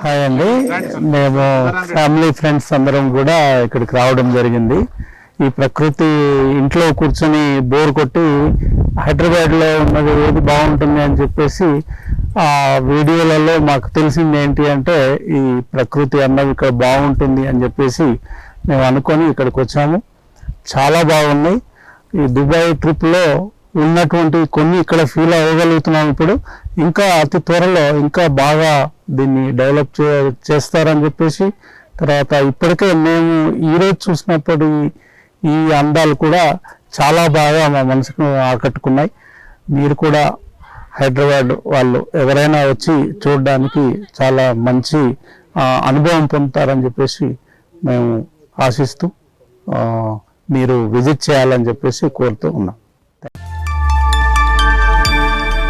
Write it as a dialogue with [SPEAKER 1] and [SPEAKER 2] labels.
[SPEAKER 1] Hi అండి, మేము family friends అందరం కూడా ఇక్కడికి రావడం జరిగింది. ఈ ప్రకృతి ఇంట్లో కూర్చొని బోర్ కొట్టి హైదరాబాద్లో ఉన్నది ఏది బాగుంటుంది అని చెప్పేసి ఆ వీడియోలలో మాకు తెలిసింది ఏంటి అంటే ఈ ప్రకృతి అన్నది ఇక్కడ బాగుంటుంది అని చెప్పేసి మేము అనుకొని ఇక్కడికి వచ్చాము. చాలా బాగున్నాయి. ఈ దుబాయ్ ట్రిప్లో ఉన్నటువంటి కొన్ని ఇక్కడ ఫీల్ అవ్వగలుగుతున్నాం. ఇప్పుడు ఇంకా అతి త్వరలో ఇంకా బాగా దీన్ని డెవలప్ చేస్తారని చెప్పేసి, తర్వాత ఇప్పటికే మేము ఈరోజు చూసినప్పుడు ఈ అందాలు కూడా చాలా బాగా మా మనసుకు ఆకట్టుకున్నాయి. మీరు కూడా హైదరాబాద్ వాళ్ళు ఎవరైనా వచ్చి చూడడానికి చాలా మంచి అనుభవం పొందుతారని చెప్పేసి మేము ఆశిస్తూ మీరు విజిట్ చేయాలని చెప్పేసి కోరుతూ ఉన్నాం.